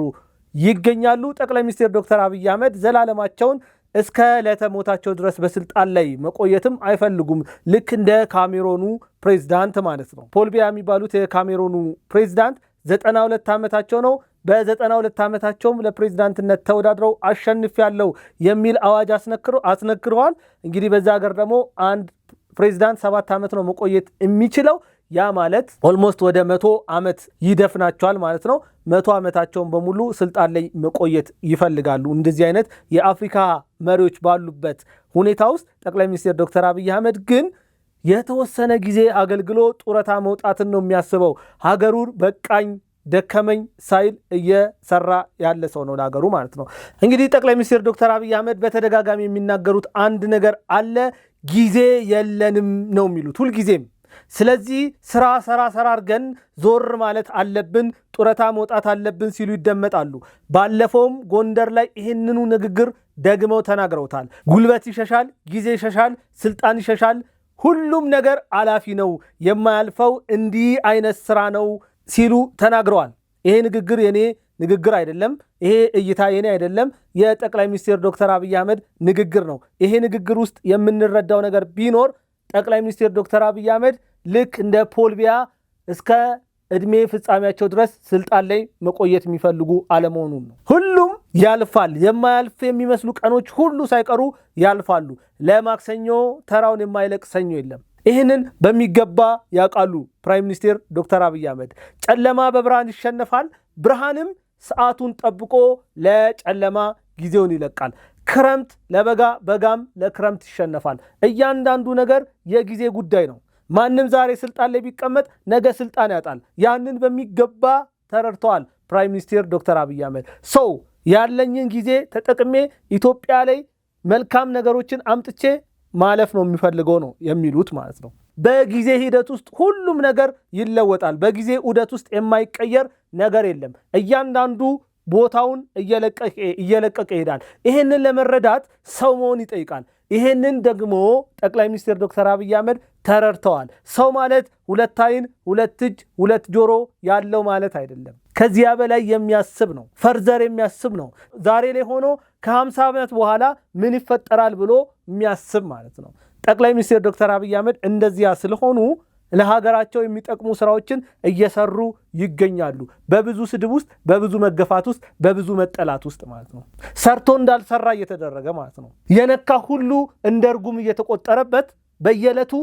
A: ይገኛሉ። ጠቅላይ ሚኒስትር ዶክተር አብይ አህመድ ዘላለማቸውን እስከ ለተሞታቸው ድረስ በስልጣን ላይ መቆየትም አይፈልጉም። ልክ እንደ ካሜሮኑ ፕሬዝዳንት ማለት ነው። ፖል ቢያ የሚባሉት የካሜሮኑ ፕሬዝዳንት 92 ዓመታቸው ነው። በ92 ዓመታቸውም ለፕሬዝዳንትነት ተወዳድረው አሸንፊያለሁ የሚል አዋጅ አስነግረዋል። እንግዲህ በዛ ሀገር ደግሞ አንድ ፕሬዝዳንት 7 ዓመት ነው መቆየት የሚችለው። ያ ማለት ኦልሞስት ወደ 100 ዓመት ይደፍናቸዋል ማለት ነው። 100 ዓመታቸውን በሙሉ ስልጣን ላይ መቆየት ይፈልጋሉ። እንደዚህ አይነት የአፍሪካ መሪዎች ባሉበት ሁኔታ ውስጥ ጠቅላይ ሚኒስትር ዶክተር አብይ አህመድ ግን የተወሰነ ጊዜ አገልግሎ ጡረታ መውጣትን ነው የሚያስበው። ሀገሩን በቃኝ ደከመኝ ሳይል እየሰራ ያለ ሰው ነው ለሀገሩ ማለት ነው። እንግዲህ ጠቅላይ ሚኒስትር ዶክተር አብይ አህመድ በተደጋጋሚ የሚናገሩት አንድ ነገር አለ። ጊዜ የለንም ነው የሚሉት ሁልጊዜም። ስለዚህ ስራ አድርገን ዞር ማለት አለብን፣ ጡረታ መውጣት አለብን ሲሉ ይደመጣሉ። ባለፈውም ጎንደር ላይ ይህንኑ ንግግር ደግመው ተናግረውታል። ጉልበት ይሸሻል፣ ጊዜ ይሸሻል፣ ስልጣን ይሸሻል፣ ሁሉም ነገር አላፊ ነው፣ የማያልፈው እንዲህ አይነት ስራ ነው ሲሉ ተናግረዋል። ይሄ ንግግር የኔ ንግግር አይደለም። ይሄ እይታ የኔ አይደለም። የጠቅላይ ሚኒስትር ዶክተር አብይ አህመድ ንግግር ነው። ይሄ ንግግር ውስጥ የምንረዳው ነገር ቢኖር ጠቅላይ ሚኒስትር ዶክተር አብይ አህመድ ልክ እንደ ፖል ቢያ እስከ እድሜ ፍጻሜያቸው ድረስ ስልጣን ላይ መቆየት የሚፈልጉ አለመሆኑን ነው። ሁሉም ያልፋል። የማያልፍ የሚመስሉ ቀኖች ሁሉ ሳይቀሩ ያልፋሉ። ለማክሰኞ ተራውን የማይለቅ ሰኞ የለም። ይህንን በሚገባ ያውቃሉ ፕራይም ሚኒስትር ዶክተር አብይ አህመድ። ጨለማ በብርሃን ይሸነፋል፣ ብርሃንም ሰዓቱን ጠብቆ ለጨለማ ጊዜውን ይለቃል። ክረምት ለበጋ፣ በጋም ለክረምት ይሸነፋል። እያንዳንዱ ነገር የጊዜ ጉዳይ ነው። ማንም ዛሬ ስልጣን ላይ ቢቀመጥ ነገ ስልጣን ያጣል። ያንን በሚገባ ተረድተዋል ፕራይም ሚኒስትር ዶክተር አብይ አህመድ። ሰው ያለኝን ጊዜ ተጠቅሜ ኢትዮጵያ ላይ መልካም ነገሮችን አምጥቼ ማለፍ ነው የሚፈልገው ነው የሚሉት ማለት ነው። በጊዜ ሂደት ውስጥ ሁሉም ነገር ይለወጣል። በጊዜ ዑደት ውስጥ የማይቀየር ነገር የለም። እያንዳንዱ ቦታውን እየለቀቀ ይሄዳል። ይሄንን ለመረዳት ሰው መሆን ይጠይቃል። ይሄንን ደግሞ ጠቅላይ ሚኒስትር ዶክተር አብይ አህመድ ተረድተዋል። ሰው ማለት 2 ዓይን፣ 2 እጅ፣ 2 ጆሮ ያለው ማለት አይደለም። ከዚያ በላይ የሚያስብ ነው። ፈርዘር የሚያስብ ነው። ዛሬ ላይ ሆኖ ከ50 ዓመት በኋላ ምን ይፈጠራል ብሎ የሚያስብ ማለት ነው። ጠቅላይ ሚኒስትር ዶክተር አብይ አህመድ እንደዚያ ስለሆኑ ለሀገራቸው የሚጠቅሙ ስራዎችን እየሰሩ ይገኛሉ። በብዙ ስድብ ውስጥ፣ በብዙ መገፋት ውስጥ፣ በብዙ መጠላት ውስጥ ማለት ነው። ሰርቶ እንዳልሰራ እየተደረገ ማለት ነው። የነካ ሁሉ እንደ እርጉም እየተቆጠረበት በየዕለቱ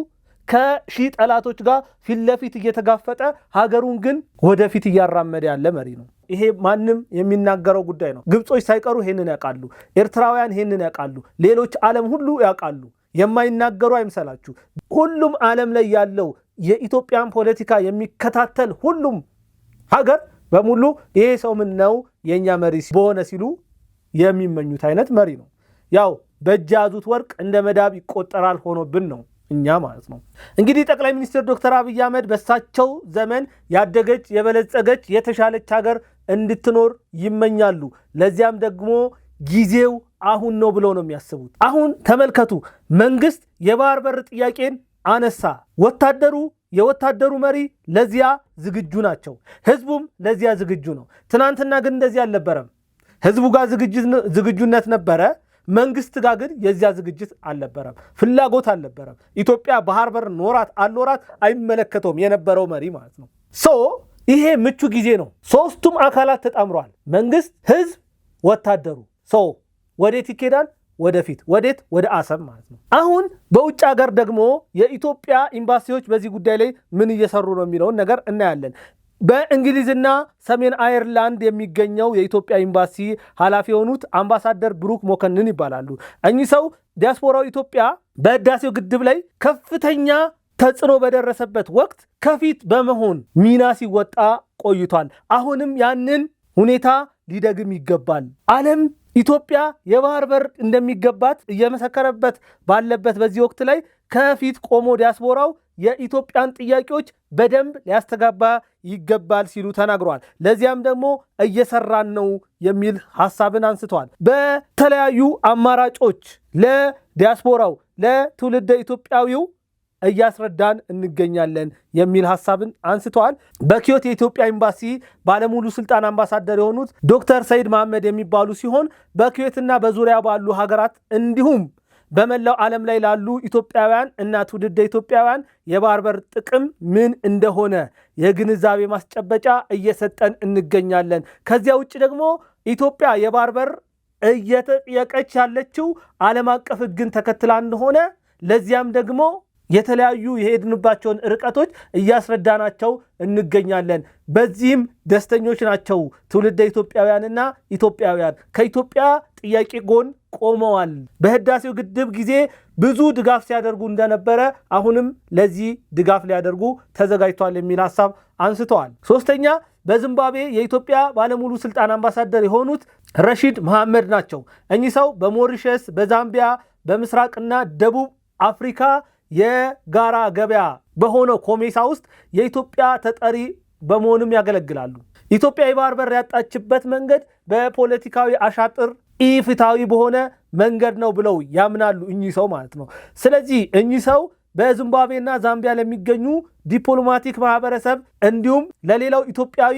A: ከሺህ ጠላቶች ጋር ፊት ለፊት እየተጋፈጠ ሀገሩን ግን ወደፊት እያራመደ ያለ መሪ ነው። ይሄ ማንም የሚናገረው ጉዳይ ነው። ግብጾች ሳይቀሩ ይሄንን ያውቃሉ። ኤርትራውያን ይሄንን ያውቃሉ። ሌሎች ዓለም ሁሉ ያውቃሉ። የማይናገሩ አይምሰላችሁ። ሁሉም ዓለም ላይ ያለው የኢትዮጵያን ፖለቲካ የሚከታተል ሁሉም ሀገር በሙሉ ይሄ ሰው ምን ነው የኛ መሪ በሆነ ሲሉ የሚመኙት አይነት መሪ ነው። ያው በእጅ ያዙት ወርቅ እንደ መዳብ ይቆጠራል ሆኖብን ነው እኛ ማለት ነው። እንግዲህ ጠቅላይ ሚኒስትር ዶክተር አብይ አህመድ በሳቸው ዘመን ያደገች የበለጸገች የተሻለች ሀገር እንድትኖር ይመኛሉ። ለዚያም ደግሞ ጊዜው አሁን ነው ብለው ነው የሚያስቡት። አሁን ተመልከቱ፣ መንግስት የባህር በር ጥያቄን አነሳ። ወታደሩ የወታደሩ መሪ ለዚያ ዝግጁ ናቸው። ህዝቡም ለዚያ ዝግጁ ነው። ትናንትና ግን እንደዚህ አልነበረም። ህዝቡ ጋር ዝግጁነት ነበረ። መንግስት ጋር ግን የዚያ ዝግጅት አልነበረም፣ ፍላጎት አልነበረም። ኢትዮጵያ ባህር በር ኖራት አልኖራት አይመለከተውም የነበረው መሪ ማለት ነው። ይሄ ምቹ ጊዜ ነው። ሶስቱም አካላት ተጣምረዋል። መንግስት፣ ህዝብ፣ ወታደሩ። ወዴት ይኬዳል? ወደፊት። ወዴት? ወደ አሰብ ማለት ነው። አሁን በውጭ ሀገር ደግሞ የኢትዮጵያ ኤምባሲዎች በዚህ ጉዳይ ላይ ምን እየሰሩ ነው የሚለውን ነገር እናያለን። በእንግሊዝና ሰሜን አየርላንድ የሚገኘው የኢትዮጵያ ኤምባሲ ኃላፊ የሆኑት አምባሳደር ብሩክ ሞከንን ይባላሉ። እኚህ ሰው ዲያስፖራው ኢትዮጵያ በህዳሴው ግድብ ላይ ከፍተኛ ተጽዕኖ በደረሰበት ወቅት ከፊት በመሆን ሚና ሲወጣ ቆይቷል። አሁንም ያንን ሁኔታ ሊደግም ይገባል። ዓለም ኢትዮጵያ የባህር በር እንደሚገባት እየመሰከረበት ባለበት በዚህ ወቅት ላይ ከፊት ቆሞ ዲያስፖራው የኢትዮጵያን ጥያቄዎች በደንብ ሊያስተጋባ ይገባል ሲሉ ተናግረዋል። ለዚያም ደግሞ እየሰራን ነው የሚል ሐሳብን አንስተዋል። በተለያዩ አማራጮች ለዲያስፖራው ለትውልደ ኢትዮጵያዊው እያስረዳን እንገኛለን የሚል ሐሳብን አንስተዋል። በኪዮት የኢትዮጵያ ኤምባሲ ባለሙሉ ስልጣን አምባሳደር የሆኑት ዶክተር ሰይድ መሐመድ የሚባሉ ሲሆን በኪዮትና በዙሪያ ባሉ ሀገራት እንዲሁም በመላው ዓለም ላይ ላሉ ኢትዮጵያውያን እና ትውልደ ኢትዮጵያውያን የባህር በር ጥቅም ምን እንደሆነ የግንዛቤ ማስጨበጫ እየሰጠን እንገኛለን። ከዚያ ውጭ ደግሞ ኢትዮጵያ የባህር በር እየተጠየቀች ያለችው ዓለም አቀፍ ሕግን ተከትላ እንደሆነ ለዚያም ደግሞ የተለያዩ የሄድንባቸውን ርቀቶች እያስረዳናቸው እንገኛለን። በዚህም ደስተኞች ናቸው ትውልደ ኢትዮጵያውያንና ኢትዮጵያውያን ከኢትዮጵያ ጥያቄ ጎን ቆመዋል። በህዳሴው ግድብ ጊዜ ብዙ ድጋፍ ሲያደርጉ እንደነበረ አሁንም ለዚህ ድጋፍ ሊያደርጉ ተዘጋጅቷል የሚል ሐሳብ አንስተዋል። ሶስተኛ በዚምባብዌ የኢትዮጵያ ባለሙሉ ስልጣን አምባሳደር የሆኑት ረሺድ መሐመድ ናቸው። እኚህ ሰው በሞሪሸስ፣ በዛምቢያ፣ በምስራቅና ደቡብ አፍሪካ የጋራ ገበያ በሆነው ኮሜሳ ውስጥ የኢትዮጵያ ተጠሪ በመሆንም ያገለግላሉ። ኢትዮጵያ የባህር በር ያጣችበት መንገድ በፖለቲካዊ አሻጥር ኢፍትሃዊ በሆነ መንገድ ነው ብለው ያምናሉ እኚህ ሰው ማለት ነው። ስለዚህ እኚህ ሰው በዚምባብዌና ዛምቢያ ለሚገኙ ዲፕሎማቲክ ማህበረሰብ እንዲሁም ለሌላው ኢትዮጵያዊ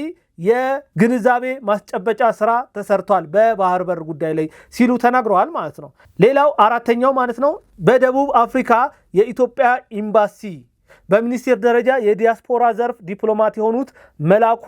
A: የግንዛቤ ማስጨበጫ ስራ ተሰርቷል በባህር በር ጉዳይ ላይ ሲሉ ተናግረዋል ማለት ነው። ሌላው አራተኛው ማለት ነው በደቡብ አፍሪካ የኢትዮጵያ ኤምባሲ በሚኒስቴር ደረጃ የዲያስፖራ ዘርፍ ዲፕሎማት የሆኑት መላኩ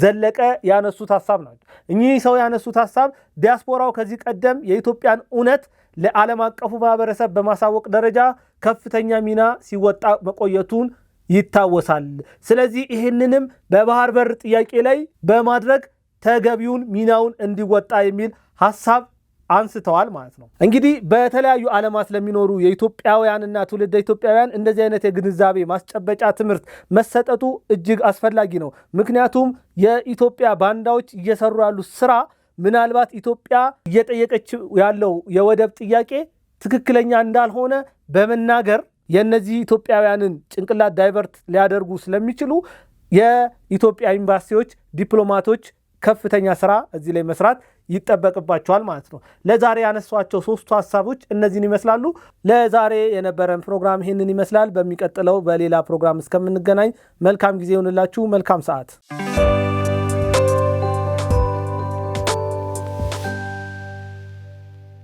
A: ዘለቀ ያነሱት ሐሳብ ናቸው። እኚህ ሰው ያነሱት ሐሳብ ዲያስፖራው ከዚህ ቀደም የኢትዮጵያን እውነት ለዓለም አቀፉ ማህበረሰብ በማሳወቅ ደረጃ ከፍተኛ ሚና ሲወጣ መቆየቱን ይታወሳል። ስለዚህ ይህንንም በባህር በር ጥያቄ ላይ በማድረግ ተገቢውን ሚናውን እንዲወጣ የሚል ሐሳብ አንስተዋል ማለት ነው። እንግዲህ በተለያዩ ዓለማት ለሚኖሩ የኢትዮጵያውያንና ትውልደ ኢትዮጵያውያን እንደዚህ አይነት የግንዛቤ ማስጨበጫ ትምህርት መሰጠቱ እጅግ አስፈላጊ ነው። ምክንያቱም የኢትዮጵያ ባንዳዎች እየሰሩ ያሉት ስራ ምናልባት ኢትዮጵያ እየጠየቀች ያለው የወደብ ጥያቄ ትክክለኛ እንዳልሆነ በመናገር የእነዚህ ኢትዮጵያውያንን ጭንቅላት ዳይቨርት ሊያደርጉ ስለሚችሉ የኢትዮጵያ ኤምባሲዎች፣ ዲፕሎማቶች ከፍተኛ ስራ እዚህ ላይ መስራት ይጠበቅባቸዋል ማለት ነው። ለዛሬ ያነሷቸው ሶስቱ ሐሳቦች እነዚህን ይመስላሉ። ለዛሬ የነበረን ፕሮግራም ይህንን ይመስላል። በሚቀጥለው በሌላ ፕሮግራም እስከምንገናኝ መልካም ጊዜ ይሁንላችሁ። መልካም ሰዓት